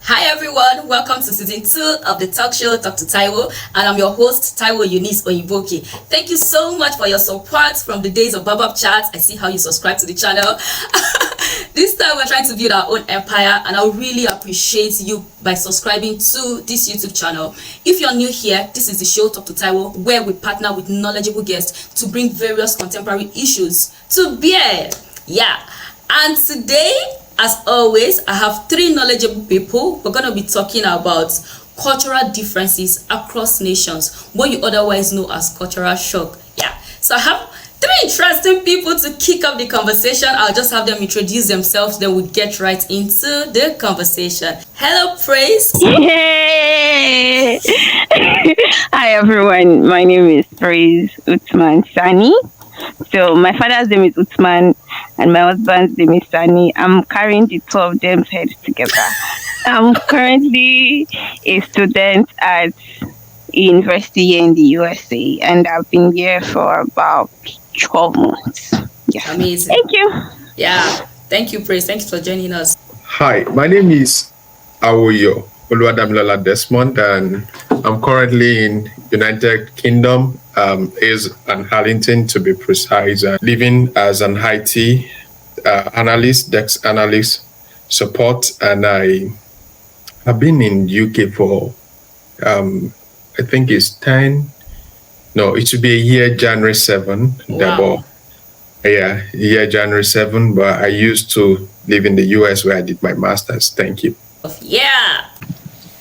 Hi everyone, welcome to season 2 of the talk show Talk to Taiwo, and I'm your host Taiwo Eunice Oyiboke. Thank you so much for your support from the days of Babab Chat. I see how you subscribe to the channel. This time we're trying to build our own empire, and I really appreciate you by subscribing to this YouTube channel. If you're new here, this is the show Talk to Taiwo, where we partner with knowledgeable guests to bring various contemporary issues to bear. Yeah, and today, as always, I have 3 knowledgeable people. We're going to be talking about cultural differences across nations, what you otherwise know as cultural shock. Yeah, so I have 3 interesting people to kick off the conversation. I'll just have them introduce themselves, then we'll get right into the conversation. Hello, Praise. Yay! Hi, everyone. My name is Praise Utman Sani. So my father's name is Utman and my husband's name is Sani. I'm carrying the 2 of them's heads together. I'm currently a student at a university here in the USA, and I've been here for about 12 months. Yeah. Amazing. Thank you. Yeah. Thank you, Praise. Thanks for joining us. Hi, my name is Awoyo Oluwadamilola Desmond, and I'm currently in United Kingdom, is an Harlington to be precise, living as an IT analyst, DEX analyst support, and I have been in UK for I think it's 10. No, it should be a year, January 7. Wow. Year January 7. But I used to live in the US where I did my master's. Thank you. Yeah.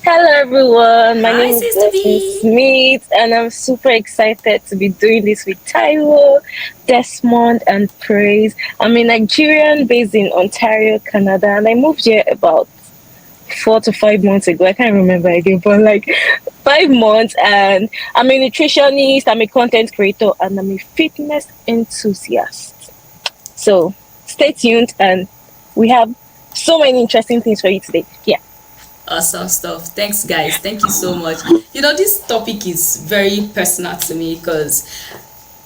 Hello everyone, my Hi, name is Sister B. Blessing Smith, and I'm super excited to be doing this with Taiwo, Desmond, and Praise. I'm a Nigerian based in Ontario, Canada, and I moved here about 4 to 5 months ago. I can't remember again, but like 5 months. And I'm a nutritionist, I'm a content creator, and I'm a fitness enthusiast. So stay tuned, and we have so many interesting things for you today. Yeah. Awesome stuff. Thanks, guys. Thank you so much. You know, this topic is very personal to me because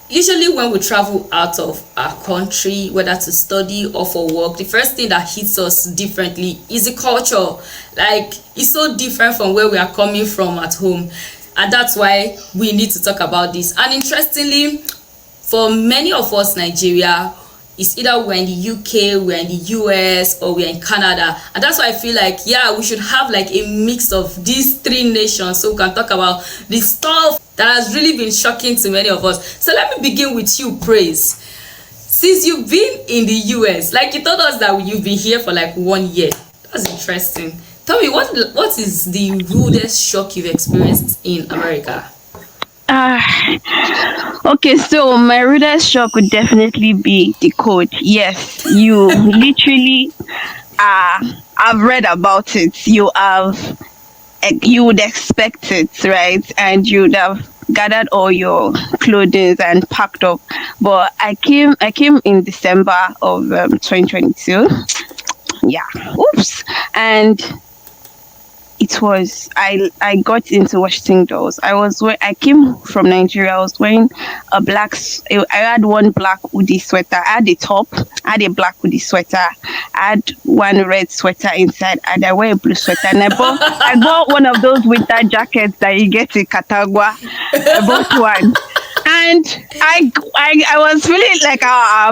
usually when we travel out of our country, whether to study or for work, the first thing that hits us differently is the culture. Like, it's so different from where we are coming from at home. And that's why we need to talk about this. And interestingly, for many of us, Nigeria, it's either we're in the UK, we're in the US, or we're in Canada. And that's why I feel like, yeah, we should have like a mix of these 3 nations so we can talk about the stuff that has really been shocking to many of us. So let me begin with you, Praise. Since you've been in the US, like you told us that you've been here for like 1 year. That's interesting. Tell me, what is the rudest shock you've experienced in America? Okay, so my rudest shock would definitely be the code. Yes, you literally I've read about it. You would expect it, right? And you would have gathered all your clothing and packed up. But I came in December of 2022. Yeah. Oops. And it was I got into Washington Dolls. I came from Nigeria. I was wearing I had one black hoodie sweater. I had a top. I had a black hoodie sweater. I had one red sweater inside, and I wear a blue sweater. And I bought one of those winter jackets that you get in Catagua. I bought one. And I was feeling like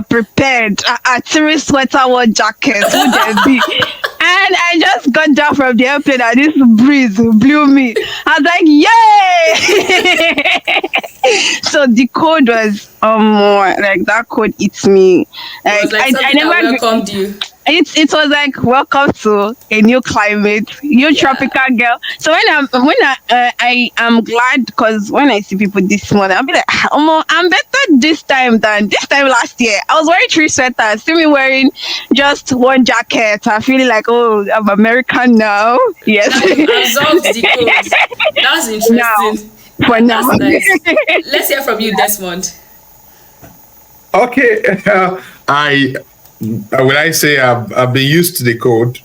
prepared. A serious sweater, one jacket, would there be? And I just got down from the airplane and this breeze blew me. I was like, yay! So the code was like that code eats me. It was like I never welcomed you. It was like welcome to a new climate, new tropical girl. So I am glad because when I see people this morning, I'll be like, I'm better this time than this time last year. I was wearing 3 sweaters, see me wearing just one jacket. I'm feeling like, oh, I'm American now. Yes. Absorbed the code. That's interesting. For now. That's nice. Let's hear from you, Desmond. Okay, when I say I've been used to the code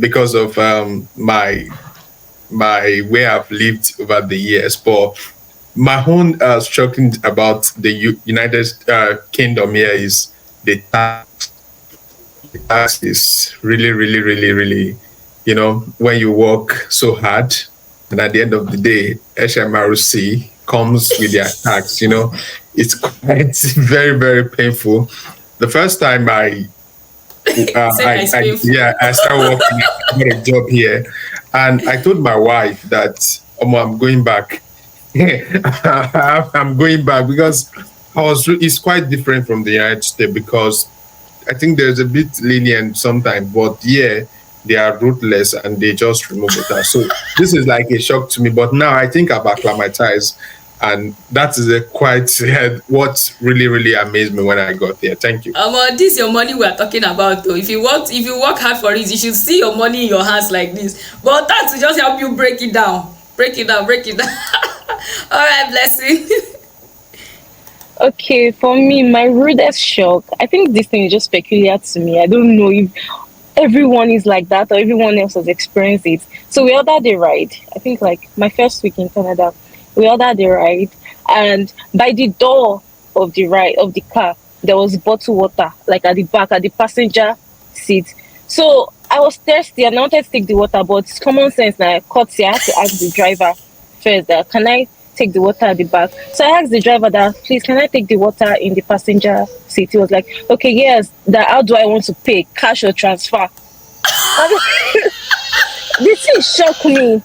because of my way I've lived over the years, but my own shocking about the United Kingdom here is the tax. The tax is really when you work so hard, and at the end of the day, HMRC comes with their tax, it's quite very, very painful. The first time Say that it's painful. I started working, I got a job here, and I told my wife that, I'm going back. I'm going back because it's quite different from the United States because I think there's a bit lenient sometimes, but yeah, they are ruthless and they just remove it. So this is like a shock to me, but now I think I've acclimatized, and that is a quite what really really amazed me when I got there. Thank you. This your money we are talking about though. If you work hard for it, you should see your money in your hands like this. But that will just help you break it down. Break it down, break it down. All right, Blessing. Okay, for me, my rudest shock, I think this thing is just peculiar to me. I don't know if everyone is like that or everyone else has experienced it. So we ordered a ride. I think like my first week in Canada, we ordered a ride, and by the door of the car, there was bottled water, like at the back, at the passenger seat. So I was thirsty and I wanted to take the water, but it's common sense now. Courtesy, I had to ask the driver first that can I take the water at the back. So I asked the driver that please can I take the water in the passenger seat. He was like, okay, yes. That how do I want to pay? Cash or transfer? This thing shocked me.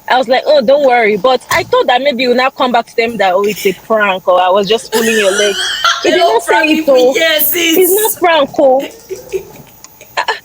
I was like, oh, don't worry. But I thought that maybe you'll now come back to them that oh, it's a prank or I was just pulling your leg. He did not say it though. Yes, It's not prank oh.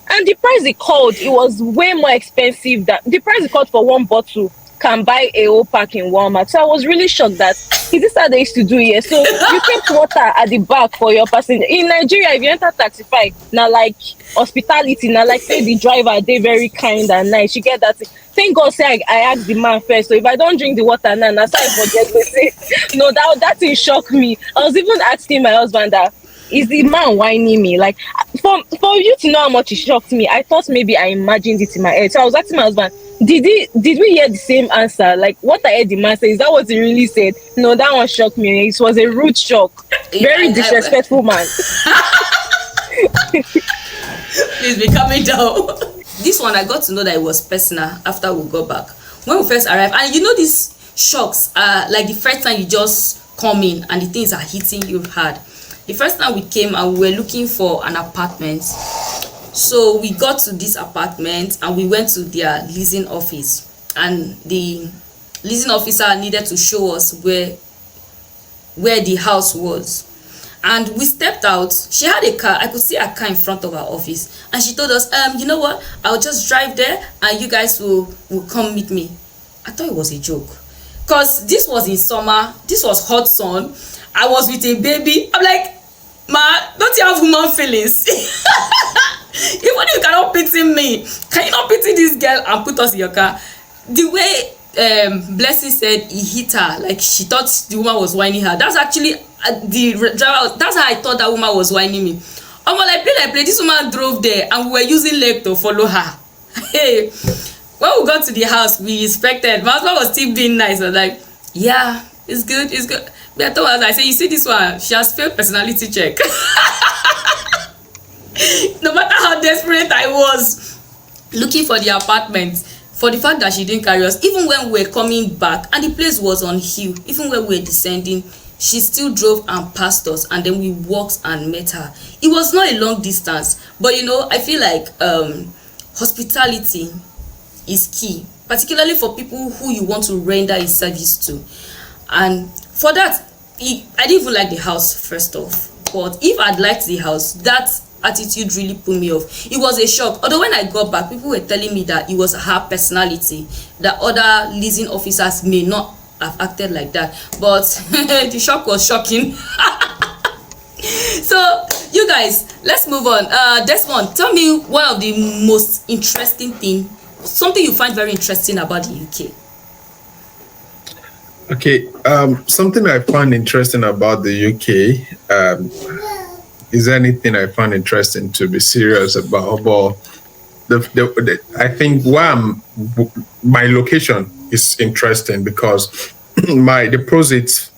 And the price he called, it was way more expensive than the price he called for one bottle can buy a whole pack in Walmart. So I was really shocked that is this how they used to do here. So you kept water at the back for your passenger. In Nigeria, if you enter Taxify, now like hospitality, now like say the driver, they very kind and nice. You get that. Thank God say I asked the man first. So if I don't drink the water now, that's how I forget to say. No, that thing shocked me. I was even asking my husband that is the man whining me? Like for you to know how much it shocked me, I thought maybe I imagined it in my head. So I was asking my husband, did we hear the same answer? Like what I heard the man say, is that what he really said? No, that one shocked me. It was a rude shock. Very disrespectful man. Please be coming down. This one I got to know that it was personal after we got back. When we first arrived, and these shocks are like the first time you just come in and the things are hitting you hard. The first time we came and we were looking for an apartment. So we got to this apartment and we went to their leasing office, and the leasing officer needed to show us where the house was. And we stepped out. She had a car. I could see a car in front of our office, and she told us, you know what, I'll just drive there and you guys will come meet me. I thought it was a joke because this was in summer, this was hot sun, I was with a baby. I'm like, ma, don't you have woman feelings? Even if you cannot pity me, can you not pity this girl and put us in your car? The way Blessing said he hit her, like she thought the woman was whining her. That's actually the driver. That's how I thought that woman was whining me. Like play. This woman drove there and we were using leg to follow her. Hey, when we got to the house, we inspected. My husband was still being nice. I was like, yeah, it's good, it's good. But I told her, I said, you see this one, she has failed personality check. No matter how desperate I was looking for the apartment, for the fact that she didn't carry us, even when we were coming back and the place was on hill, even when we were descending, she still drove and passed us, and then we walked and met her. It was not a long distance, but I feel like hospitality is key, particularly for people who you want to render a service to. And for that, I didn't even like the house first off, but if I'd liked the house, that attitude really put me off. It was a shock. Although when I got back, people were telling me that it was her personality, that other leasing officers may not have acted like that, but the shock was shocking. So you guys, let's move on. Desmond, tell me one of the most interesting thing, something you find very interesting about the UK. Okay, something I find interesting about the UK is anything I find interesting to be serious about. But I think my location is interesting because my deposit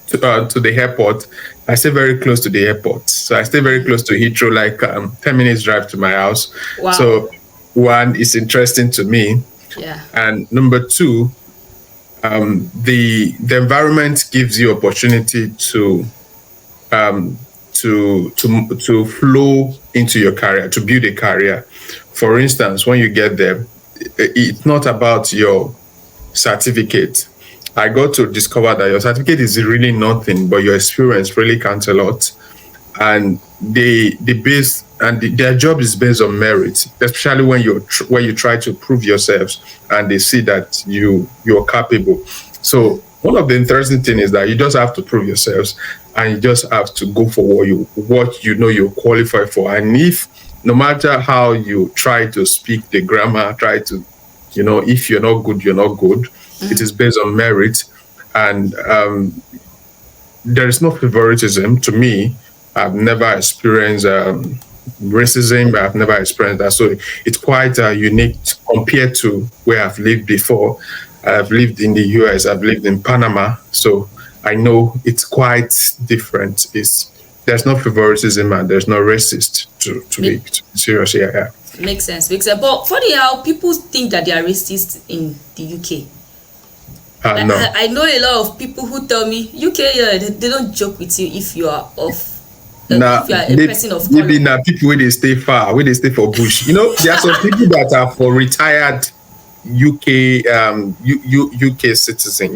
to the airport, I stay very close to the airport. So I stay very close to Heathrow, like 10 minutes drive to my house. Wow. So one is interesting to me, Yeah. and number two, the environment gives you opportunity um, to flow into your career, to build a career. For instance, when you get there, it's not about your certificate. I got to discover that your certificate is really nothing, but your experience really counts a lot. And the base and their job is based on merit, especially when you try to prove yourselves and they see that you're capable. So one of the interesting thing is that you just have to prove yourselves, and you just have to go for what you know you qualify for. And if no matter how you try to speak the grammar, try to, if you're not good, you're not good. It is based on merit, and there is no favoritism. To me, I've never experienced racism. I've never experienced that. So it's quite unique compared to where I've lived before. I've lived in the US, I've lived in Panama. So I know it's quite different. There's no favoritism and there's no racist to be serious. Yeah. Makes sense. Makes sense. But funny how people think that they are racist in the UK. No. I know a lot of people who tell me UK, they don't joke with you if you are Now, if you are a person of color. maybe now people where they stay far, where they stay for bush. There are some people that are for retired UK UK citizen.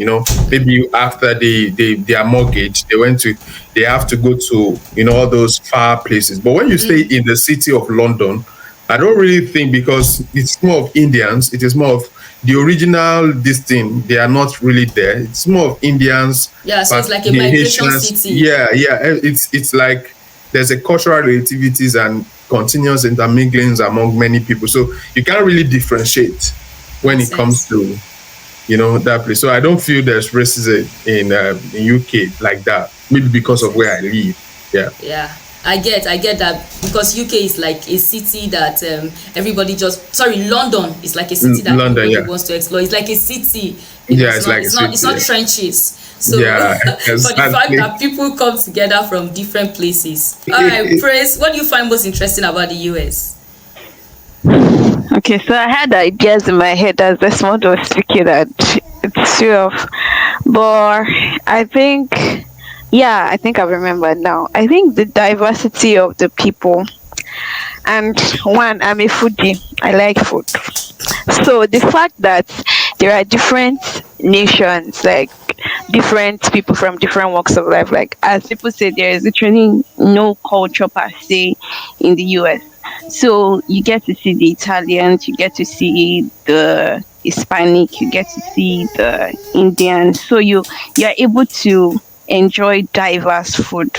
Maybe after their mortgage, they have to go to all those far places. But when you stay in the city of London, I don't really think, because it's more of Indians. It is more of the original this thing. They are not really there. It's more of Indians. Yeah, so it's but like a the migration Haitians- city. Yeah. It's like there's a cultural relativities and continuous interminglings among many people. So you can't really differentiate when Makes it comes to that place. So I don't feel there's racism in UK like that. Maybe because of where I live. Yeah. Yeah, I get that, because UK is like a city that London is like a city that London, everybody yeah. wants to explore. It's like a city. Yeah, it's it's like a it's city, not yeah. trenches. So Yeah, for the fact exactly. that people come together from different places. All right, Praise, what do you find most interesting about the US? Okay, so I had ideas in my head as Desmond was speaking, and it's true of, but I think I remember now. I think the diversity of the people, and one, I'm a foodie. I like food. So the fact that there are different nations, like different people from different walks of life, like as people say, there is literally no culture per se in the US. So you get to see the Italians, you get to see the Hispanic, you get to see the Indians. So you're able to enjoy diverse food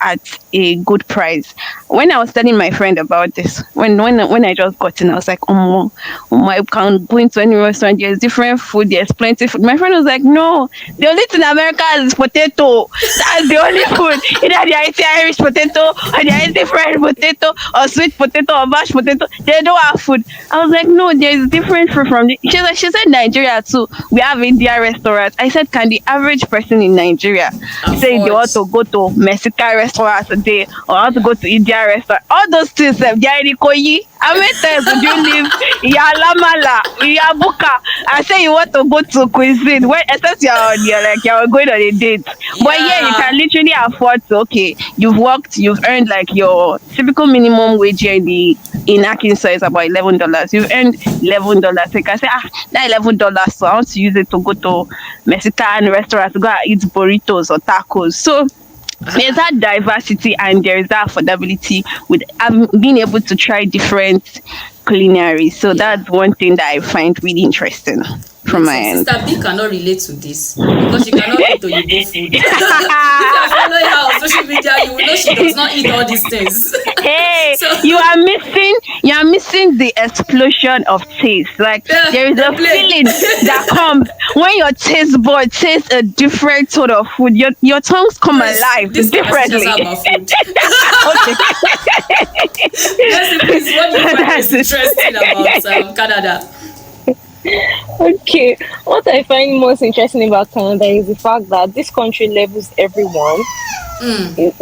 at a good price. When I was telling my friend about this, when I just got in, I was like, oh my, I can go into any restaurant, there's different food, there's plenty food. My friend was like, no, the only thing in America is potato. That's the only food. Either they eat Irish potato, or they eat fried potato, or sweet potato, or mashed potato. They don't have food. I was like, no, there's different food from the. She said Nigeria too. We have Indian restaurants. I said, can the average person in Nigeria say they want to go to Mexican restaurant today, or want to go to Indian restaurant? All those things, they are in Ikoyi. How many times would you live in Yalamala, in Yabuka, and say you want to go to cuisine? When except you're going on a date. But yeah, you can literally afford to. Okay, you've worked, you've earned like your typical minimum wage here in Arkansas is about $11. You've earned $11. So you can say, that $11, so I want to use it to go to Mexican restaurants to go and eat burritos or tacos. So there's that diversity and there's that affordability with being able to try different culinary. So that's one thing that I find really interesting from my end. Sister B cannot relate to this because she cannot eat Oyibo food. If you are following her on social media, you will know she does not eat all these things. Hey, So- you are missing the explosion of taste. Like there is a feeling that comes when your taste bud tastes a different sort of food. Your tongues come alive This differently. conversation is about food. Okay. Yes, please, what do you find most interesting about Canada? Okay, what I find most interesting about Canada is the fact that this country levels everyone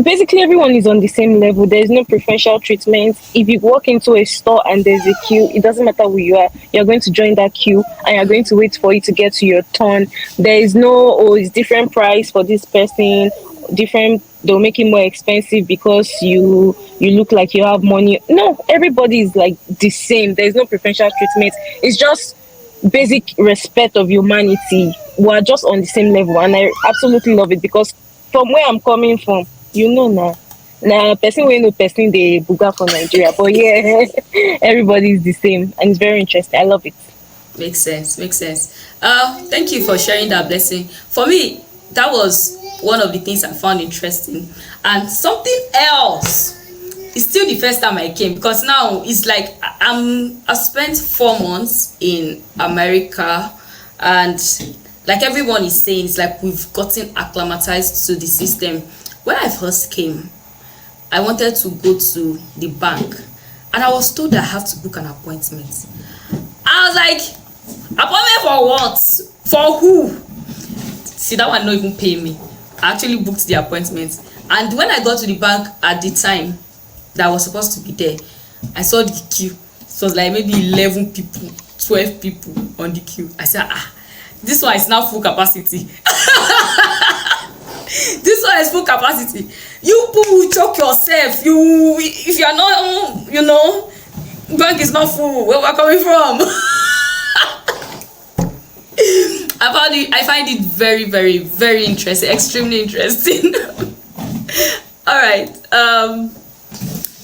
Basically everyone is on the same level. There's no preferential treatment. If you walk into a store and there's a queue, it doesn't matter who you are, you're going to join that queue and you're going to wait for it to get to your turn. There is no, oh, it's different price for this person, different, they'll make it more expensive because you look like you have money. No, everybody is like the same. There's no preferential treatment. It's just basic respect of humanity. We are just on the same level, and I absolutely love it because from where I'm coming from, now. Now, person we know person they buga for Nigeria, but yeah, everybody is the same, and it's very interesting. I love it. Makes sense. Makes sense. Thank you for sharing that blessing. For me, that was one of the things I found interesting. And something else. It's still the first time I came because now it's like I've spent 4 months in America, and like everyone is saying, it's like we've gotten acclimatized to the system. When I first came, I wanted to go to the bank, and I was told I have to book an appointment. I was like, appointment for what? For who? See, that one not even pay me. I actually booked the appointment, and when I got to the bank at the time that I was supposed to be there, I saw the queue. It was like maybe 11 people, 12 people on the queue. I said, this one is now full capacity. This one is full capacity. You people choke yourself. If you are not, bank is not full. Where we're coming from? I find it very, very, very interesting, extremely interesting. All right.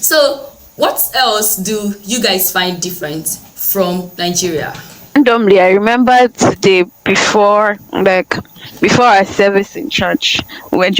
So what else do you guys find different from Nigeria? Randomly, I remember today before our service in church, we're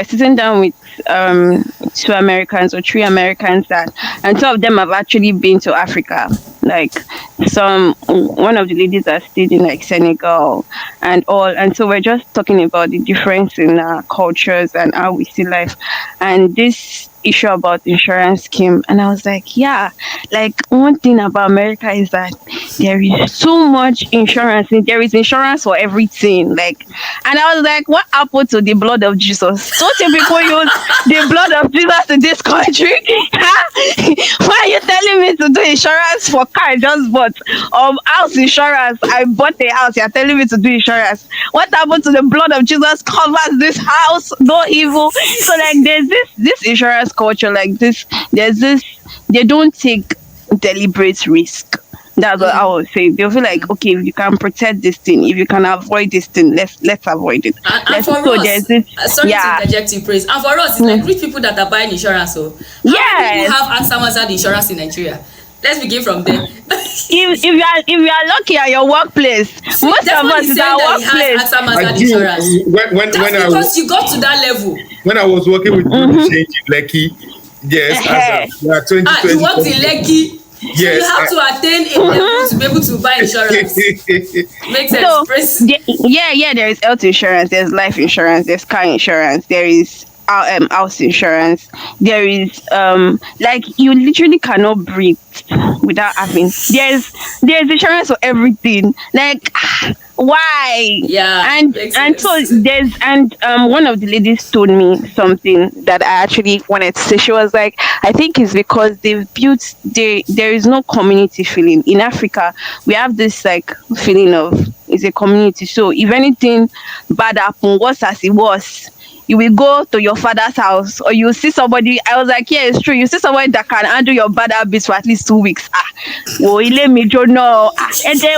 sitting down with 2 Americans or 3 Americans and 2 of them have actually been to Africa. Like one of the ladies that stayed in like Senegal and all, and so we're just talking about the difference in our cultures and how we see life, and this issue about insurance scheme, and I was like, yeah, like one thing about America is that there is so much insurance, and there is insurance for everything. Like, and I was like, what happened to the blood of Jesus? Don't you people use the blood of Jesus in this country? Why are you telling me to do insurance for car I just bought? House insurance, I bought a house, you're telling me to do insurance. What happened to the blood of Jesus covers this house? No evil. So like there's this insurance culture, like there's this, they don't take deliberate risk. That's what I would say. They'll feel like, okay, if you can protect this thing, if you can avoid this thing, let's avoid it. And for so us, there's this, sorry to interject you, praise. And for us, it's like rich people that are buying insurance. So how many people have Axamazad insurance in Nigeria? Let's begin from there. if you are lucky at your workplace, See, most of us is our workplace. Axamazad insurance. When That's I because was, you got to that level. when I was working with Change in Lekki, yes, as a 2020. You worked in Lekki. Yes, You have to attain a level to be able to buy insurance. Makes sense. So Praise. there is health insurance, there's life insurance, there's car insurance, there is house insurance, there is like you literally cannot breathe without having, there's insurance for everything. Like why? Yeah, and makes so sense. there's, and one of the ladies told me something that I actually wanted to say. She was like, I think it's because they've built, there is no community feeling in Africa. We have this like feeling of it's a community, so if anything bad happen, worse as it was, you will go to your father's house, or you see somebody. I was like, yeah, it's true. You see somebody that can handle your bad habits for at least 2 weeks. Let me no. And then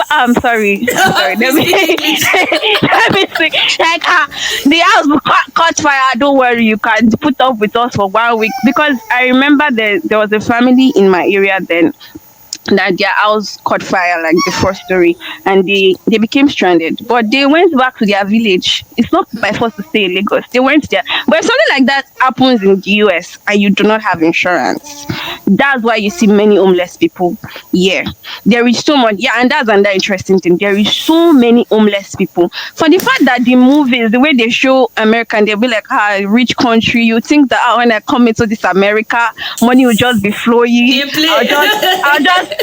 I'm sorry. Let me let me see. Like the house will catch fire. Don't worry, you can put up with us for 1 week. Because I remember there was a family in my area then that their house caught fire, like the first story, and they became stranded, but they went back to their village. It's not by force to stay in Lagos. They went there. But if something like that happens in the US and you do not have insurance, that's why you see many homeless people. Yeah, there is so much. Yeah, and that's another interesting thing. There is so many homeless people. For the fact that the movies, the way they show American, they'll be like, rich country, you think that when I come into this America, money will just be flowing.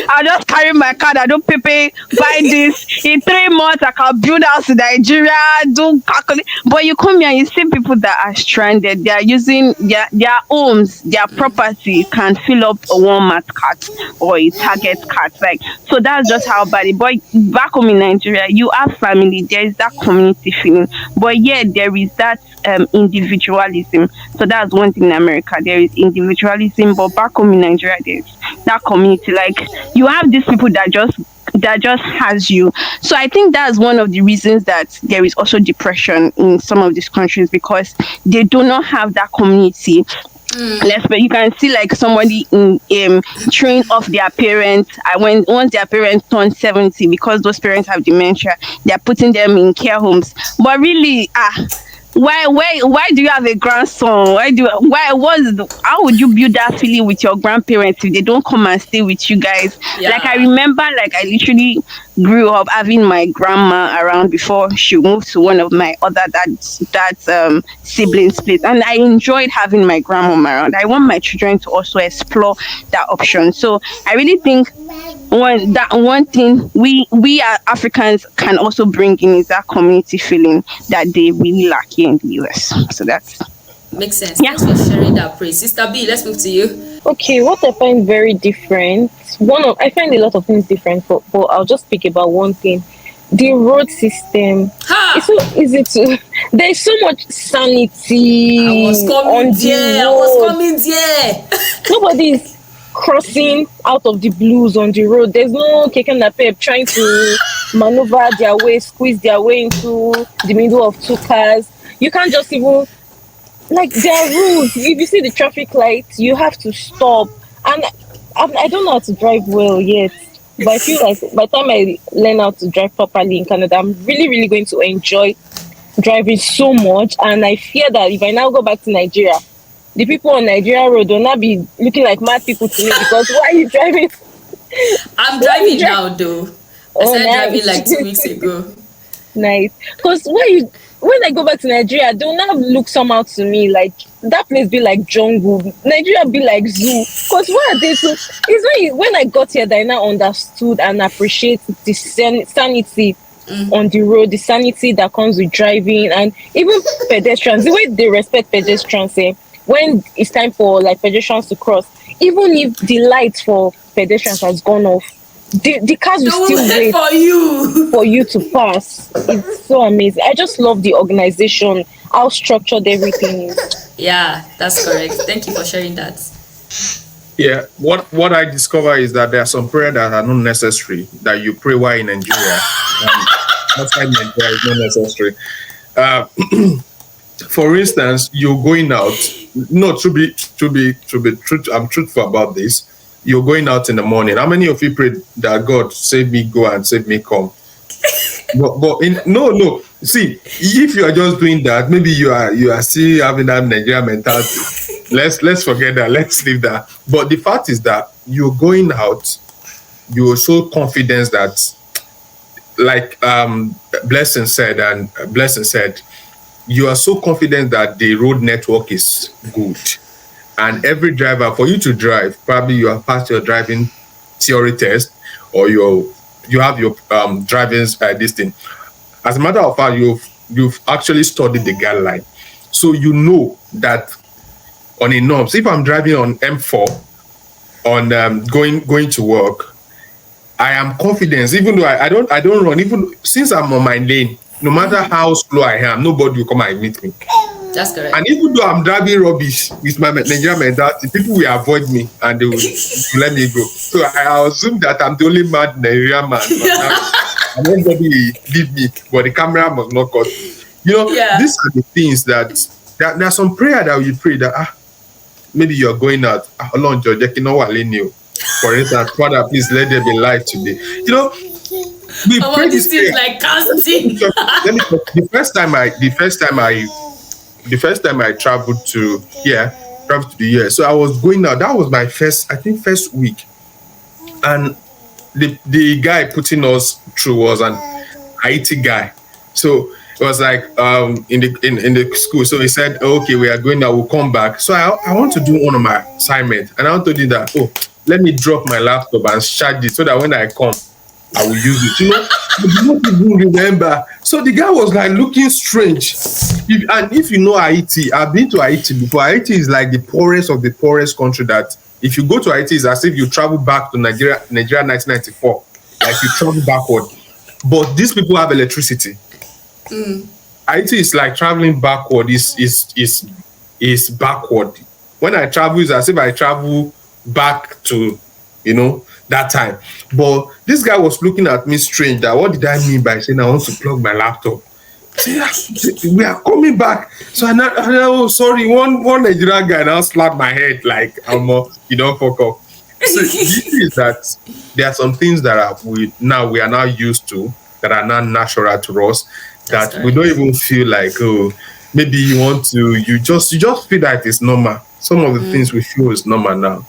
I'll just carry my card. I don't pay, buy this, in 3 months I can build house in Nigeria, do calculate. But you come here and you see people that are stranded. They are using their homes, their property can fill up a Walmart cart or a Target cart. Like, so that's just how bad it. But back home in Nigeria, you have family. There is that community feeling. But yeah, there is that individualism. So that's one thing in America. There is individualism, but back home in Nigeria, there's that community. Like, you have these people that just has you. So I think that's one of the reasons that there is also depression in some of these countries, because they do not have that community. But you can see like somebody in train off their parents. I when Once their parents turn 70, because those parents have dementia, they're putting them in care homes. But really, why do you have a grandson? How would you build that feeling with your grandparents if they don't come and stay with you guys? Like, I Yeah. remember, like, I literally grew up having my grandma around before she moved to one of my other dad's siblings place, and I enjoyed having my grandmom around. I want my children to also explore that option. So I really think one thing we are Africans can also bring in is that community feeling that they really lack here in the US. So that's, Makes sense. yeah. Thanks for sharing that, praise. Sister B, let's move to you. Okay, what I find very different, I find a lot of things different, but I'll just speak about one thing. The road system. It's Ha! so easy to. There's so much sanity I was on coming the there. I road. was coming there. Nobody is crossing out of the blues on the road. There's no keke napep trying to maneuver their way, squeeze their way into the middle of two cars. You can't just even, like, there are rules. If you see the traffic lights, you have to stop. And I don't know how to drive well yet, but I feel like by the time I learn how to drive properly in Canada, I'm really, really going to enjoy driving so much. And I fear that if I now go back to Nigeria, the people on Nigeria road will not be looking like mad people to me, because why are you driving? I'm Why are you driving driving? now, though. I Oh, started driving nice. like 2 weeks ago. Nice. Because when I go back to Nigeria, they'll not look somehow to me. Like, that place be like jungle. Nigeria be like zoo. Because why are they so? It's when I got here that I now understood and appreciate the sanity on the road, the sanity that comes with driving, and even pedestrians. The way they respect pedestrians, when it's time for like pedestrians to cross, even if the light for pedestrians has gone off, the cars They will will still wait wait for you. for you to pass. It's so amazing. I just love the organization, how structured everything is. Yeah, that's correct. Thank you for sharing that. Yeah, what I discover is that there are some prayer that are not necessary that you pray while in Nigeria. Um, Outside Nigeria is not necessary. Uh, for instance, you're going out. No, to be I'm truthful about this. You're going out in the morning. How many of you prayed that God save me, go and save me, come? No. See, if you are just doing that, maybe you are still having that Nigerian mentality. Let's forget that. Let's leave that. But the fact is that you're going out. You're so confident that, like Blessing said, you are so confident that the road network is good, and every driver, for you to drive, probably you have passed your driving theory test, or you have your driving's this thing. As a matter of fact, you've actually studied the guideline, so you know that on a norms. If I'm driving on M4 on going to work, I am confident. Even though I don't run. Even since I'm on my lane, no matter how slow I am, nobody will come and meet me. That's correct. And even though I'm driving rubbish with my Nigerian mentality, people will avoid me and they will let me go. So I assume that I'm the only mad Nigerian man on that, and everybody will leave me, but the camera must not cut. Yeah. These are the things that there's some prayer that you pray that maybe you're going out. Along George, for instance, Father, please let there be light today. We Some pray of these this things prayer. like casting. Let me the first time I traveled to the US. So I was going out. That was my first week, and the guy putting us through was an IT guy. So it was like in the school. So he said, "Okay, we are going now. We'll come back." So I want to do one of my assignments, and I told him that, let me drop my laptop and charge it so that when I come, I will use it. I do not even remember. So the guy was like looking strange. If you know Haiti, I've been to Haiti before. Haiti is like the poorest of the poorest country that if you go to Haiti, it's as if you travel back to Nigeria 1994. Like you travel backward. But these people have electricity. Haiti is like traveling backward, is backward. When I travel, it's as if I travel back to, that time. But this guy was looking at me strange. That what did I mean by saying I want to plug my laptop? We are coming back. So oh sorry, one Nigerian guy now slapped my head like you don't fuck up. So the thing is that there are some things that we are now used to that are not natural to us that we don't even feel like maybe you just feel that it's normal. Some of the things we feel is normal now.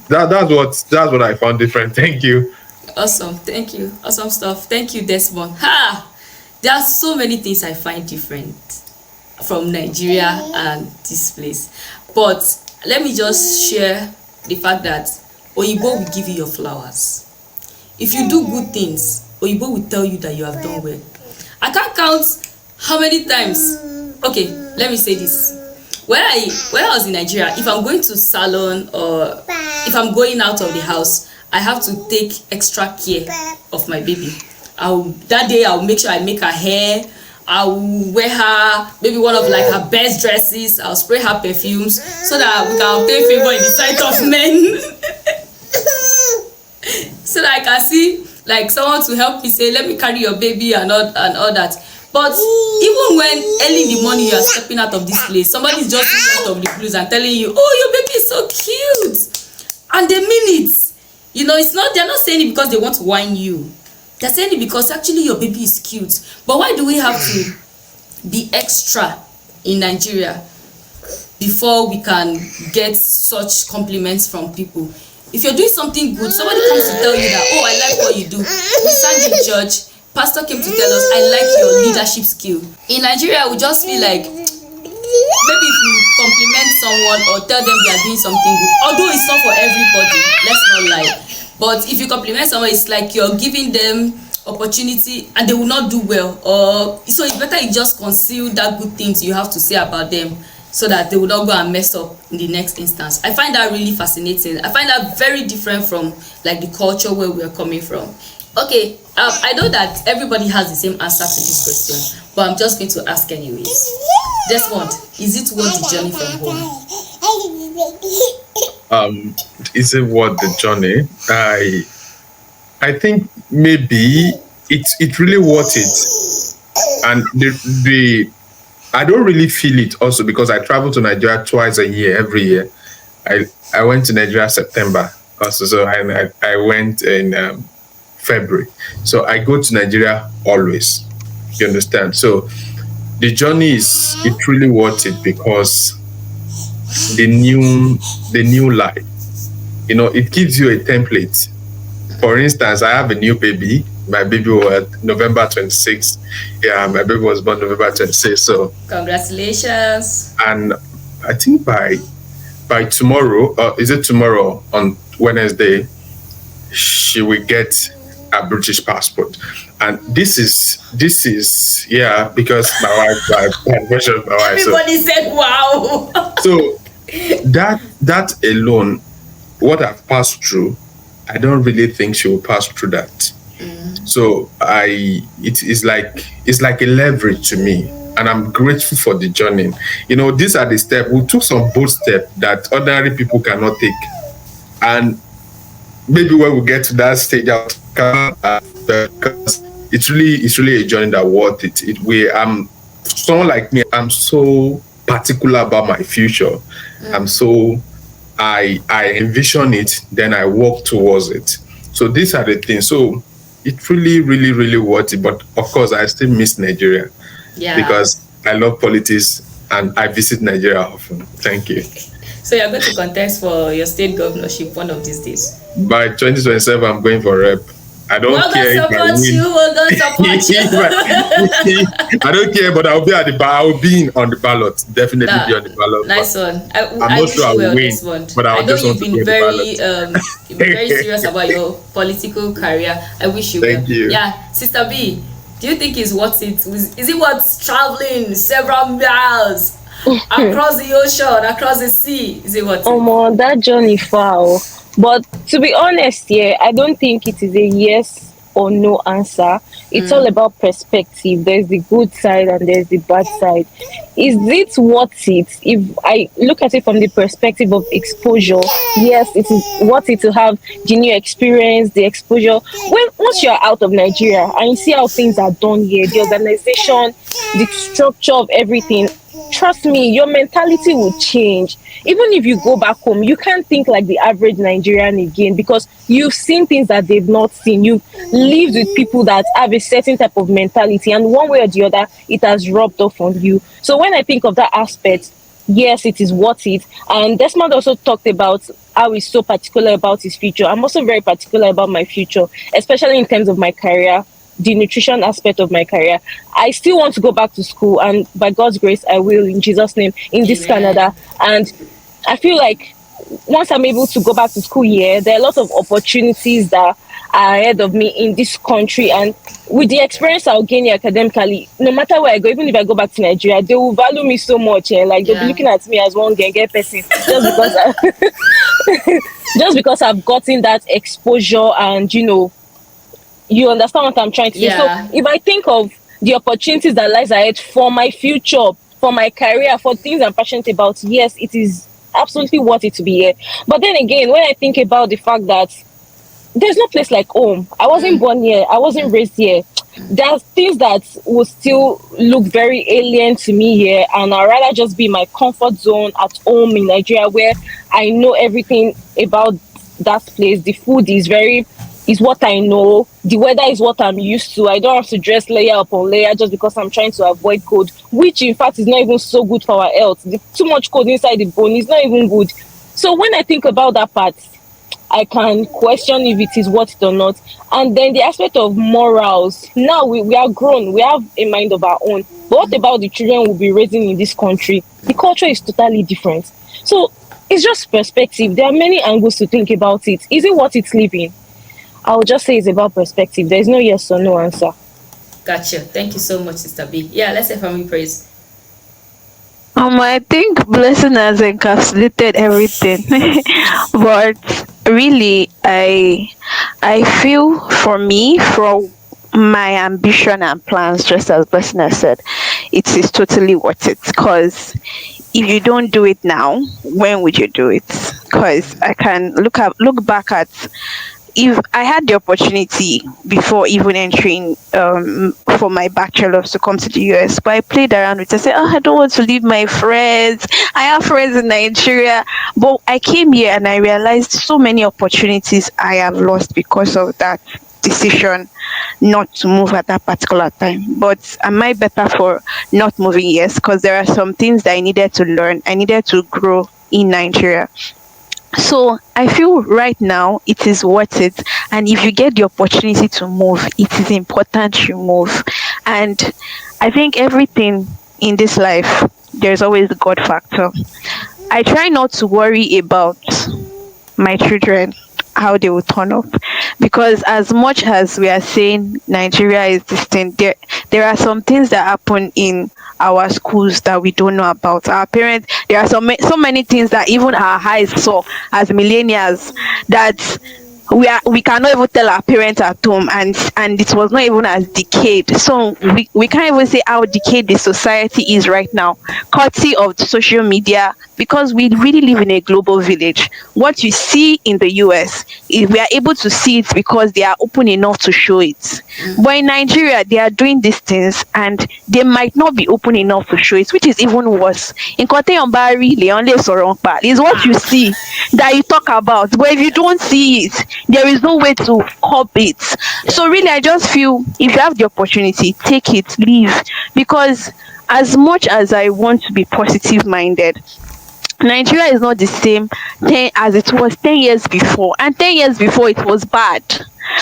That's what I found different. Thank you. Awesome. Thank you. Awesome stuff. Thank you, Desmond. There are so many things I find different from Nigeria and this place. But let me just share the fact that Oyibo will give you your flowers. If you do good things, Oyibo will tell you that you have done well. I can't count how many times. Okay, let me say this. When I was in Nigeria, if I'm going to salon or if I'm going out of the house, I have to take extra care of my baby. That day I'll make sure I make her hair. I'll wear her maybe one of like her best dresses. I'll spray her perfumes so that we can obtain favor in the sight of men. So that I can see like someone to help me say, let me carry your baby and all that. But even when early in the morning you are stepping out of this place, somebody is just out of the blues and telling you, oh, your baby is so cute, and they mean it. They're not saying it because they want to whine you. They're saying it because actually your baby is cute. But why do we have to be extra in Nigeria before we can get such compliments from people? If you're doing something good, somebody comes to tell you that, oh, I like what you do. We sang in church. Pastor came to tell us, I like your leadership skill. In Nigeria, we just feel like maybe if you compliment someone or tell them they are doing something good, although it's not for everybody, let's not lie. But if you compliment someone, it's like you're giving them opportunity and they will not do well. So it's better you just conceal that good things you have to say about them so that they will not go and mess up in the next instance. I find that really fascinating. I find that very different from like the culture where we are coming from. Okay, I know that everybody has the same answer to this question, but I'm just going to ask anyways. Desmond, is it worth the journey from home? Is it worth the journey? I think maybe it's really worth it, and I don't really feel it also because I travel to Nigeria twice a year, every year. I went to Nigeria September also, so I went in February. So I go to Nigeria always. You understand? So the journey it's really worth it because the new life, it gives you a template. For instance, I have a new baby. My baby was November 26th. Yeah, my baby was born November 26th. So congratulations. And I think by tomorrow, is it tomorrow on Wednesday, she will get a British passport. And this is because my wife. Everybody said wow. So that alone, what I've passed through, I don't really think she will pass through that. So it's like a leverage to me, and I'm grateful for the journey. These are the steps. We took some bold steps that ordinary people cannot take, and maybe when we get to that stage, because it's really a journey that worth it. Someone like me, I'm so particular about my future. I envision it, then I work towards it. So these are the things. So it's really, really, really worth it. But of course, I still miss Nigeria because I love politics and I visit Nigeria often. Thank you. So you're going to contest for your state governorship one of these days? By 2027, I'm going for rep. I don't We're gonna care if I support you. win. We're gonna support you. I don't care, but I'll be at the I'll be on the ballot. Definitely be Nah, on the ballot. But nice one. I'm I not sure wish you I'll well, win. Desmond. But I I'll know just want you've to be been on the very ballot. you've been very serious about your political career. I wish you well. Thank you. Yeah, Sister B, do you think it's worth it? Is it worth traveling several miles across the ocean, across the sea? Is it worth it? That journey far. Oh. But to be honest, yeah, I don't think it is a yes or no answer. It's all about perspective. There's the good side and there's the bad side. Is it worth it? If I look at it from the perspective of exposure, yes, it is worth it to have the new experience, the exposure. When once you're out of Nigeria and you see how things are done here, the organization, the structure of everything, trust me, your mentality will change. Even if you go back home, you can't think like the average Nigerian again because you've seen things that they've not seen. You've lived with people that have a certain type of mentality, and one way or the other, it has rubbed off on you. So when I think of that aspect, yes, it is worth it. And Desmond also talked about how he's so particular about his future. I'm also very particular about my future, especially in terms of my career, the nutrition aspect of my career. I still want to go back to school, and by God's grace, I will in Jesus' name in this Amen. Canada. And I feel like once I'm able to go back to school here, there are a lot of opportunities that are ahead of me in this country. And with the experience I'll gain here academically, no matter where I go, even if I go back to Nigeria, they will value me so much. Eh? Like they'll be Yeah. looking at me as one get person just because just because I've gotten that exposure and you understand what I'm trying to say. So Yeah. if I think of the opportunities that lies ahead for my future, for my career, for things I'm passionate about, yes, it is absolutely worth it to be here. But then again, when I think about the fact that there's no place like home, I wasn't born here, I wasn't raised here. There's things that will still look very alien to me here, and I'd rather just be in my comfort zone at home in Nigeria where I know everything about that place. The food is what I know. The weather is what I'm used to. I don't have to dress layer upon layer just because I'm trying to avoid cold, which in fact is not even so good for our health. Too much cold inside the bone is not even good. So when I think about that part, I can question if it is worth it or not. And then the aspect of morals. Now we are grown, we have a mind of our own. But what about the children we'll be raising in this country? The culture is totally different. So it's just perspective. There are many angles to think about it. Is it worth it living? I'll just say it's about perspective. There's no yes or no answer. Gotcha. Thank you so much, Sister B. Yeah, let's say family praise. I think blessing has encapsulated everything, but really, I feel for me, for my ambition and plans, just as blessing has said, it is totally worth it. Because if you don't do it now, when would you do it? Because I can look back at, if I had the opportunity before even entering for my bachelor's to come to the US, but I played around with it. I said, oh, I don't want to leave my friends. I have friends in Nigeria. But I came here and I realized so many opportunities I have lost because of that decision not to move at that particular time. But am I better for not moving? Yes, because there are some things that I needed to learn. I needed to grow in Nigeria. So I feel right now it is worth it. And if you get the opportunity to move, it is important you move. And I think everything in this life, there's always the God factor. I try not to worry about my children, how they will turn up, because as much as we are saying Nigeria is distinct, there are some things that happen in our schools that we don't know about. Our parents, there are so many things that even our eyes saw as millennials that we cannot even tell our parents at home, and it was not even as decayed. So we can't even say how decayed the society is right now, courtesy of the social media, because we really live in a global village. What you see in the US, we are able to see it because they are open enough to show it. But in Nigeria, they are doing these things and they might not be open enough to show it, which is even worse. In Kote Yombari, Leonle Sorongpa is what you see that you talk about. But if you don't see it, there is no way to curb it. So really, I just feel if you have the opportunity, take it, leave. Because as much as I want to be positive minded, Nigeria is not the same as it was 10 years before. And 10 years before, it was bad.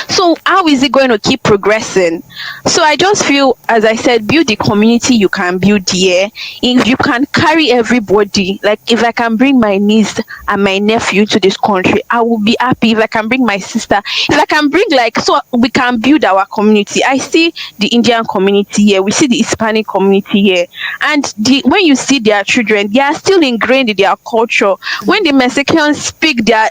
So how is it going to keep progressing? So I just feel, as I said, build the community you can build here. If you can carry everybody, like if I can bring my niece and my nephew to this country, I will be happy. If I can bring my sister, if I can bring, like, so we can build our community. I see the Indian community here, we see the Hispanic community here, and when you see their children, they are still ingrained in their culture. When the Mexicans speak their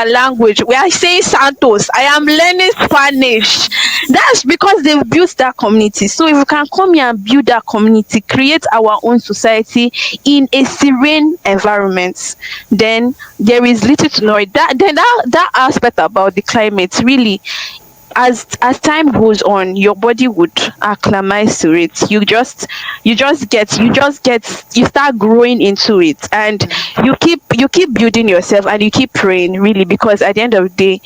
language, we are saying Santos. I am learning Spanish. That's because they've built that community. So if we can come here and build that community, create our own society in a serene environment, then there is little to know. That aspect about the climate, really, as time goes on, your body would acclimatize to it. You start growing into it, and you keep building yourself, and you keep praying, really, because at the end of the day,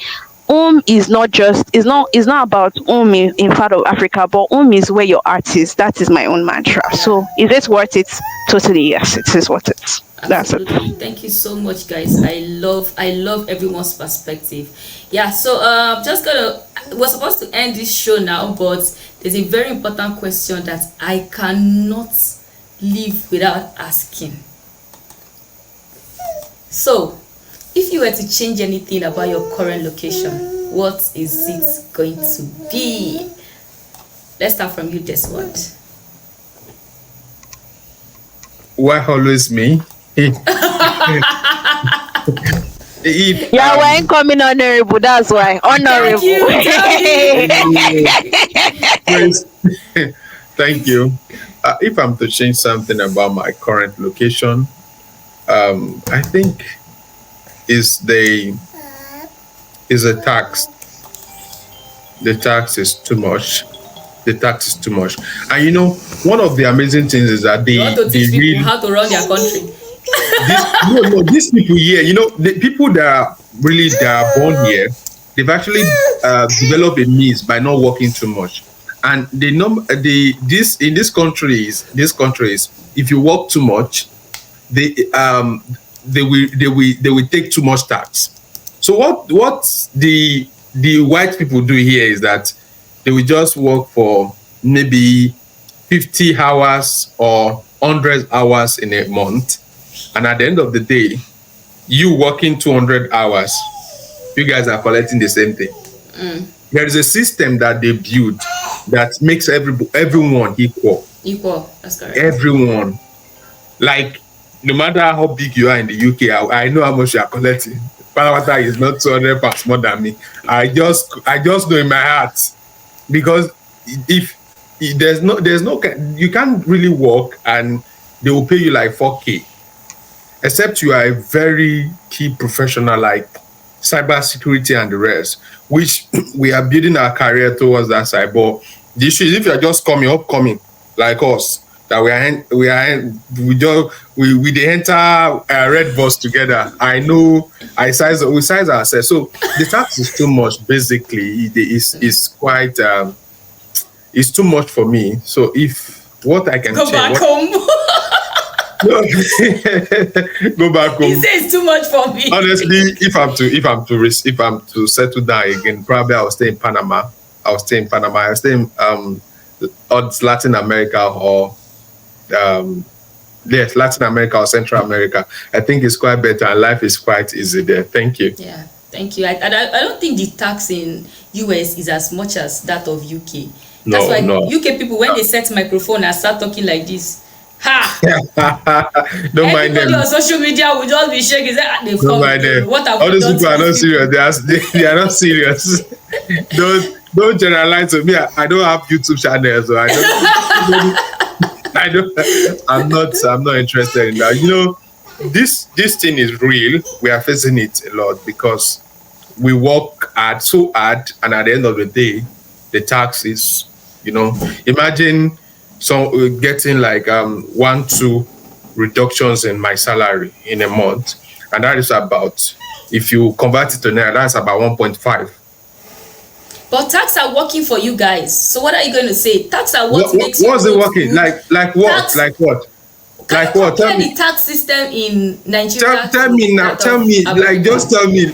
home is not just is not about home in part of Africa, but home is where your heart is. That is my own mantra. Yeah. So is it worth it? Totally, yes, it is worth it. That's it. Absolutely. Thank you so much, guys. I love everyone's perspective. Yeah, so just gonna we're supposed to end this show now, but there's a very important question that I cannot live without asking. So, if you were to change anything about your current location, what is it going to be? Let's start from you, Desmond. Why always me? If Yeah, we're incoming honorable. That's why Thank honorable. you. Praise- thank you. If I'm to change something about my current location, I think is the is a tax. The tax is too much. The tax is too much. And one of the amazing things is that You want to they teach people really how to run their country. no, these people here, the people that are born here, they've actually developed a means by not working too much. And this in these countries, if you work too much, they will take too much tax. So what the white people do here is that they will just work for maybe 50 hours or 100 hours in a month, and at the end of the day, you working 200 hours, you guys are collecting the same thing. There is a system that they build that makes everyone equal. Equal. That's correct. Everyone, like, no matter how big you are in the UK, I know how much you are collecting. Parawata is not 200 pounds more than me. I just know in my heart, because if there's no you can't really work and they will pay you like 4K, except you are a very key professional like cybersecurity and the rest, which we are building our career towards that side. But the issue is, if you are just upcoming like us, that we they enter a red bus together. I know we size ourselves. So the tax is too much. Basically, it's quite it's too much for me. So if what I can Go change, back home. go back He home. says it's too much for me. Honestly, if I'm to settle down again, probably I'll stay in Panama. I'll stay in Latin America or yes, Latin America or Central America. I think it's quite better and life is quite easy there. Thank you. Yeah, thank you. I don't think the tax in US is as much as that of UK. That's why UK people, when they set microphone and start talking like this, Don't mind them. Everybody on social media will just be shaking. They've Don't mind them. What have All we these done people to are not these serious. They are not serious. Don't generalize to me. I don't have YouTube channels, so I'm not interested in that. This thing is real. We are facing it a lot because we work so hard, and at the end of the day, the tax is, imagine getting like 1-2 reductions in my salary in a month, and that is about, if you convert it to naira, that's about 1.5. But tax are working for you guys. So what are you going to say? Tax are what makes you. What's it working? Like what? Tax, like what? Like what? Tell me. The tax system in Nigeria. Tell me now. Tell me. Like, just tell me.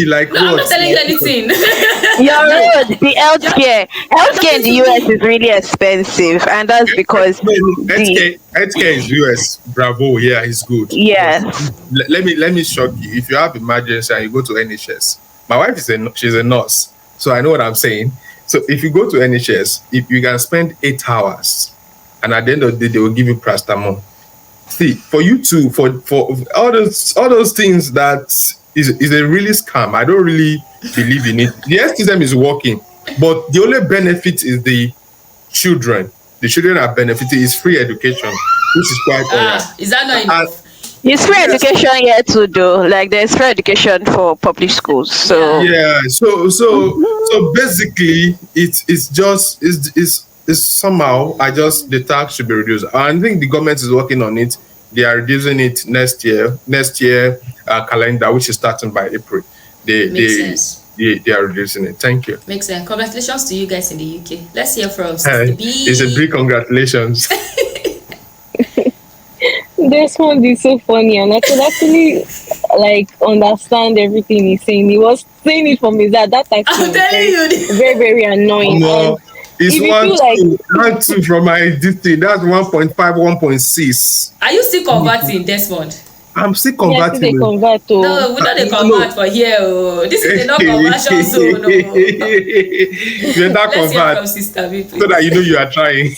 Like no, what? I'm not telling you anything. You're No, right. The you're healthcare in talking the to US me. is really expensive, and that's because No, no, the healthcare is US. Bravo, yeah, it's good. But yes. let me shock you. If you have emergency and you go to NHS, my wife she's a nurse, so I know what I'm saying. So if you go to NHS, if you can spend 8 hours, and at the end of the day they will give you paracetamol. See, for you to for all those things that is a really scam. I don't really believe in it. The health system is working, but the only benefit is children. The children are benefiting is free education, which is quite all right. Is that not And enough? It's free yes, education here too, though. Like there's free education for public schools. So Yeah. yeah. So mhm. basically, it's somehow I just the tax should be reduced. I think the government is working on it. They are reducing it next year. Next year calendar, which is starting by April. They Makes they sense. they are reducing it. Thank you. Makes sense. Congratulations to you guys in the UK. Let's hear from Sister It's a big B. congratulations. This one is so funny, and I could actually like understand everything he's saying. He was saying it from his dad. That actually I'm was telling very, you. very, very annoying. And Omo, it's if you feel like, 1 2 from my this thing. That's 1.5, 1.6. Are you still converting, Desmond? I'm still yeah, see they converting. convert to, No, we don't dey No. convert for here. Oh. This is the no conversion zone. You enter Let's hear convert from Sister B, so that you know please. you are trying.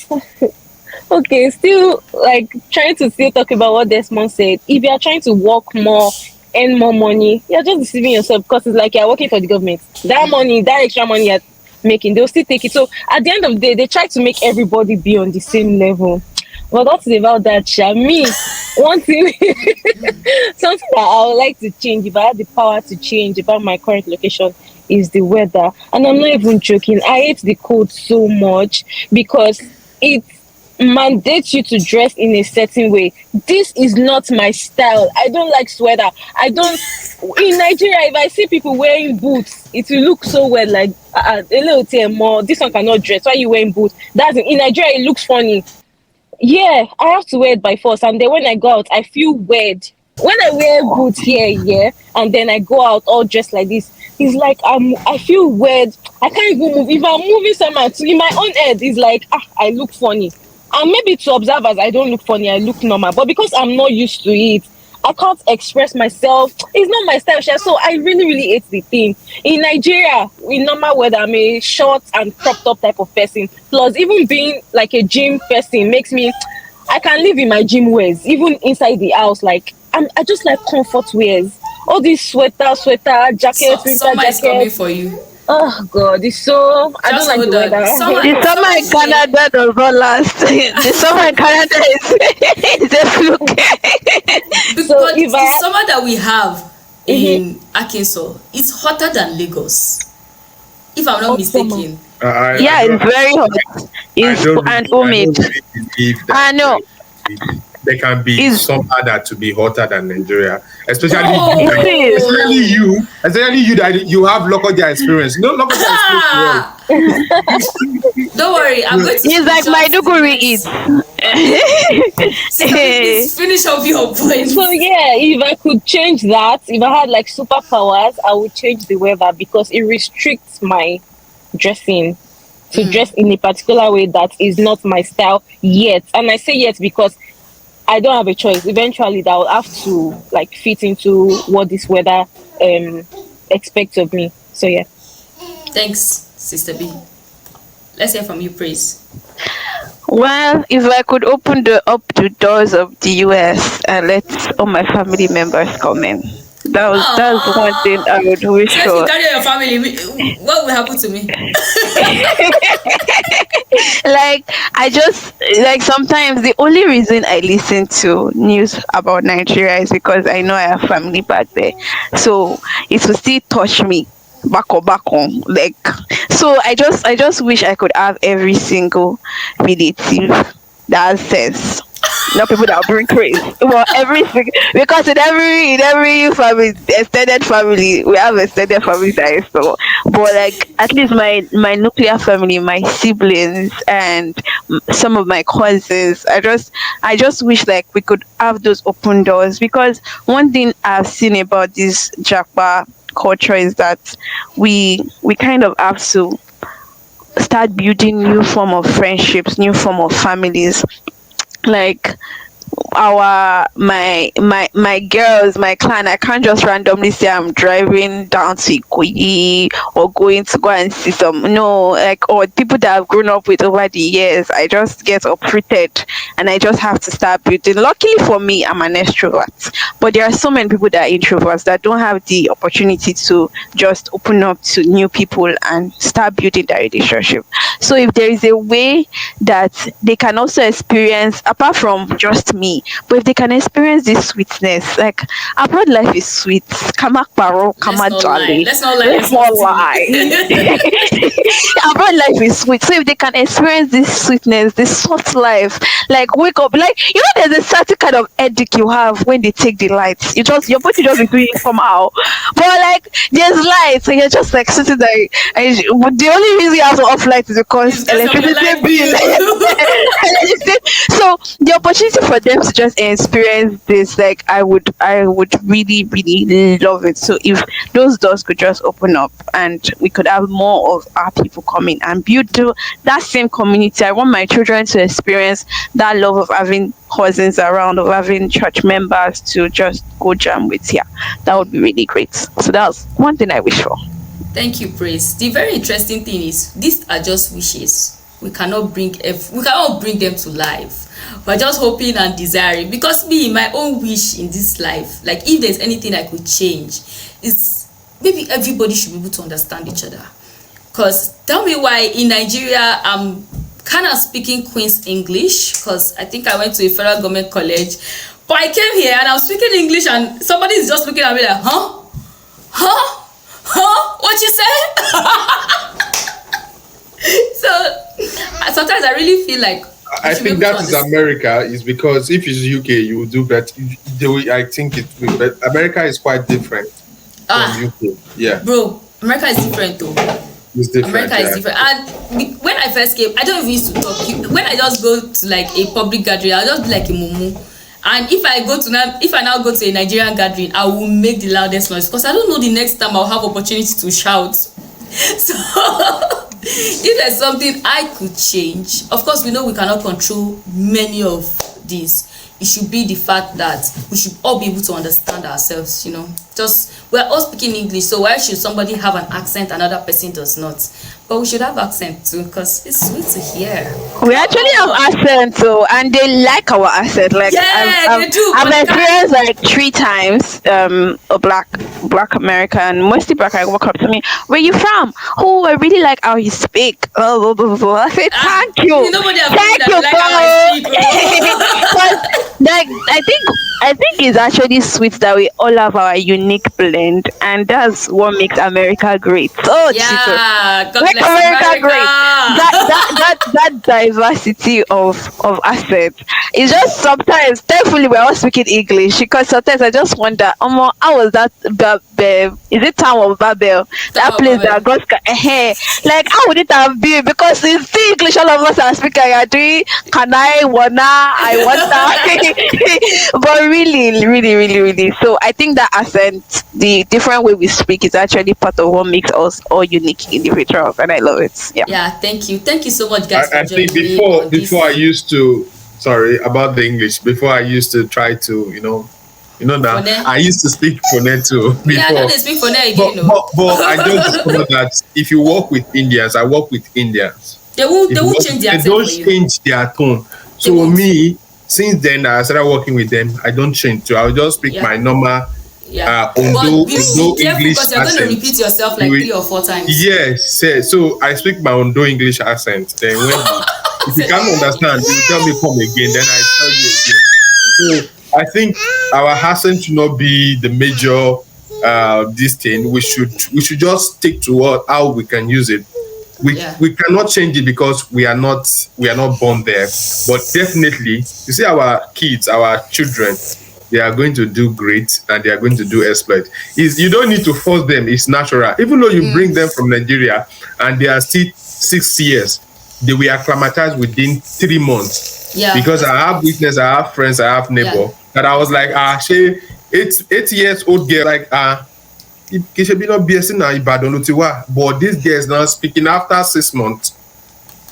okay, still like trying to still talk about what Desmond said. If you are trying to work more, earn more money, you're just deceiving yourself because it's like you're working for the government. That money, that extra money you're making, they'll still take it. So at the end of the day, they try to make everybody be on the same level. But that's about that, Sha. Me, one thing, something that I would like to change if I had the power to change about my current location is the weather. And I'm not even joking. I hate the cold so much because it mandates you to dress in a certain way. This is not my style. I don't like sweater. I don't. In Nigeria, if I see people wearing boots, it will look so weird. Like a little bit more. This one cannot dress. Why are you wearing boots? That's in Nigeria. It looks funny. Yeah, I have to wear it by force. And then when I go out, I feel weird. When I wear boots here, yeah, and then I go out all dressed like this, it's like I feel weird. I can't even move. If I'm moving somewhere, in my own head, it's like I look funny. And maybe to observers, I don't look funny. I look normal. But because I'm not used to it, I can't express myself. It's not my style, Sha. So I really, really hate the thing. In Nigeria, in normal weather, I'm a short and cropped up type of person. Plus, even being like a gym person makes me. I can live in my gym wears, even inside the house. Like I just like comfort wears. All these sweater, jackets, winter Summer is coming jackets. for you. Oh God, it's so. I don't Just like the hold on. weather. The summer Summer in here. Canada does not last. The summer in Canada is a fluke. So Because if the I. summer that we have Mhm. in Arkansas is hotter than Lagos, if I'm not Hot summer. mistaken. I Yeah, don't it's very hot. It's and I humid. don't really believe that I know there can be it's some other to be hotter than Nigeria, it is. especially you that you have local experience. You know, local experience well. Ah, don't worry. I'm going to It's like screenshot the Maiduguri next. Okay. Sister B, is. please finish up your point. So yeah, if I could change that, if I had like superpowers, I would change the weather because it restricts my dressing to dress in a particular way that is not my style yet. And I say yet because I don't have a choice. Eventually, that will have to like fit into what this weather expects of me. So yeah. Thanks, Sister B. Let's hear from you, Praise. Well, if I could open the doors of the US and let all my family members come in, that's one thing I Ah, would wish so if you for. carry your family, what will happen to me? Like I just like sometimes the only reason I listen to news about Nigeria is because I know I have family back there. So it will still touch me back on like so I just wish I could have every single relative that has sense. Not people that bring craze. Well, because in every family, extended family, we have extended family ties. So, but like at least my nuclear family, my siblings, and some of my cousins, I just wish like we could have those open doors because one thing I've seen about this Jackpot culture is that we kind of have to start building new form of friendships, new form of families. Like our my girls, my clan, I can't just randomly say I'm driving down to Ikoyi or going to go and see some, no, like, or people that I've grown up with over the years. I just get uprooted and I just have to start building. Luckily for me, I'm an extrovert, but there are so many people that are introverts that don't have the opportunity to just open up to new people and start building that relationship. So if there is a way that they can also experience, apart from just me, but if they can experience this sweetness, like, abroad life is sweet. Kamak paro, Let's kama not lie. jolly. Let's not lie. Let's Let's not not lie. lie. Abroad life is sweet. So if they can experience this sweetness, this soft life, like wake up, like, there's a certain kind of headache you have when they take the lights. You just, your body just be doing somehow. But like, there's lights, so you're just like sitting there. But the only reason you have to off light is because It's because of your electricity life bill. bill. So the opportunity for them to just experience this, like, I would really, really love it. So if those doors could just open up and we could have more of our people coming and build that same community. I want my children to experience that love of having cousins around, of having church members to just go jam with here. That would be really great. So that's one thing I wish for. Thank you, Praise. The very interesting thing is these are just wishes. We cannot bring them to life. We're just hoping and desiring. Because me, my own wish in this life, like if there's anything I could change, is maybe everybody should be able to understand each other. Because tell me why in Nigeria I'm kind of speaking Queen's English, because I think I went to a federal government college, but I came here and I'm speaking English and somebody is just looking at me like, huh? Huh? Huh? What you say? So sometimes I really feel like I think that is America, is because if it's UK, you will do better. The way I think it will, but America is quite different from UK. Yeah, bro, America is different though. it's different. America is different. And when I first came, I don't even used to talk. When I just go to like a public gathering, I'll just be like a mumu. And if I now go to a Nigerian gathering, I will make the loudest noise because I don't know the next time I'll have opportunity to shout. So if there's something I could change, of course we know we cannot control many of these. It should be the fact that we should all be able to understand ourselves, just we're all speaking English, so why should somebody have an accent another person does not? But we should have accent too, because it's sweet to hear. We actually have accent too, and they like our accent. Like, yeah, they do. I've experienced like 3 times a black American, mostly black, I walk up to me, where you from? Oh, I really like how you speak. Oh, blah, blah, blah. I say thank you. Thank you, like how I speak. Like, I think it's actually sweet that we all have our unique blend, and that's what makes America great. Oh, yeah, God make bless America America. great. That diversity of assets. It's just sometimes, thankfully, we're all speaking English, because sometimes I just wonder, how was that? Is it Town of Babel? That place that God, like, how would it have been? Because it's still English, all of us are speaking. You're doing, can I, wanna, I want that. But really, really, really, really. So I think that accent, the different way we speak, is actually part of what makes us all unique individuals, and I love it. Yeah, thank you so much, guys. I think before I used to, sorry about the English, before I used to try to now I used to speak Pone too before. Yeah, I don't speak Pone again. But I just discovered that if you work with Indians, I work with Indians. They won't change their accent. They don't change their tone. So me, since then I started working with them, I don't change too. I'll just speak my normal Ondo English because you're going to repeat yourself like 3 or 4 times. Yes, so I speak my Ondo English accent. Then when if you can't understand, you tell me come again, then I tell you again. So I think our accent should not be the major this thing. We should just stick to how we can use it. We cannot change it because we are not born there. But definitely, you see our kids, our children, they are going to do great and they are going to do exploit. You don't need to force them, it's natural. Even though you bring them from Nigeria and they are still 6 years, they will acclimatize within 3 months. Yeah. Because I have witness, I have friends, I have neighbor that I was like, she 8 years old girl, like kì í ṣe bí náà BSc náà Ìbàdàn ló ti wá, but this girl is now speaking after 6 months.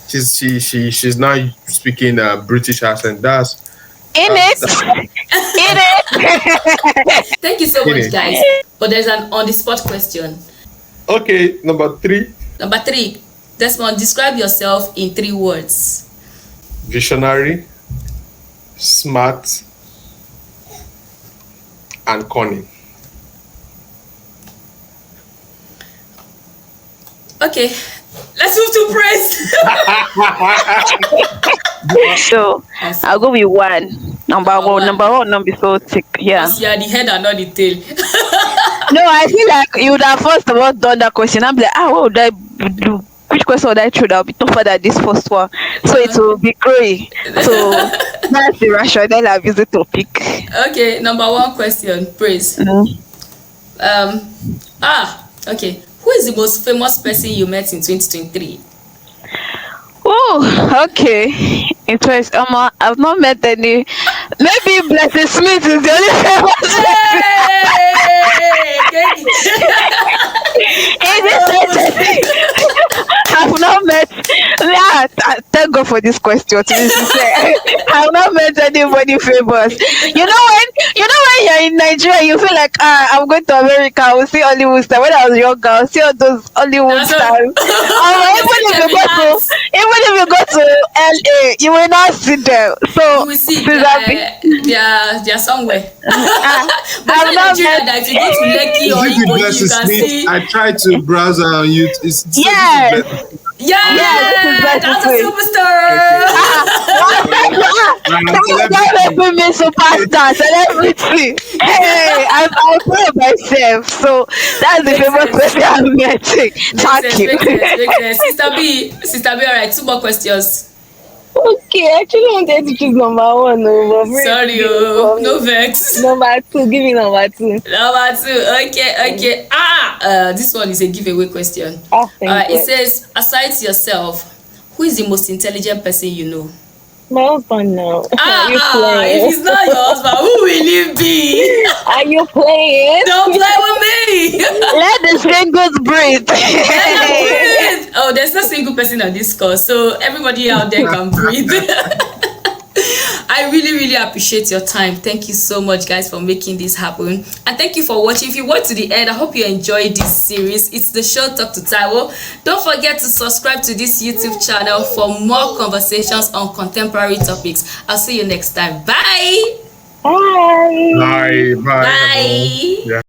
She's now speaking British accent. In it. In it. Thank you so much, it. guys. But there's an on-the-spot question. Okay, number 3. Number 3, Desmond, describe yourself in 3 words. Visionary, smart, and cunning. Okay, let's move to praise. So I'll go with 1. Number one. Number 1, number so thick. Yeah. You are the head and not the tail. No, I feel like you would have first of all done that question. I'm like, what would I do? Which question would I throw that will be tougher than this first one? So it will be growing. So that's the rationale I've used it to pick. Okay, number 1 question, praise. Okay. Who is the most famous person you met in 2023? Oh, okay. Interest. I've not met any. Maybe Blessing Smith is the only famous person. I've not met. Yeah, thank God for this question. To be sincere, I've not met anybody famous. You know when you're in Nigeria, you feel like I'm going to America. I will see Hollywood stars. When I was younger, I will see all those Hollywood stars. Even if you go to LA, you will not see them. So You will see they are somewhere. But I've in not Nigeria, met. that if you go to Lekki or Is it the Iboyi, you Blessing can Smith? see. I tried to browse on YouTube. Yes. Yeah, this is that's a Blessing Smith. superstar. Don't make me superstar celebrity. Hey, I'll play myself. So that's the famous person I'm meeting. Thank you. Makes sense. Sister B, all right, 2 more questions. Okay, I actually wanted to choose number 1. But Sorry, no vex. Number 2, give me number 2. Number 2, okay. This one is a giveaway question. Thank It you. says, aside yourself, who is the most intelligent person you know? My husband now. Are you If playing? it's not your husband, who will it be? Are you playing? Don't play with me. Let the singles breathe. Oh, there's no single person on this call, so everybody out there can breathe. I really, really appreciate your time. Thank you so much, guys, for making this happen. And thank you for watching. If you watched to the end, I hope you enjoyed this series. It's the show Talk to Taiwo. Don't forget to subscribe to this YouTube channel for more conversations on contemporary topics. I'll see you next time. Bye. Bye. Bye. Bye. Yeah.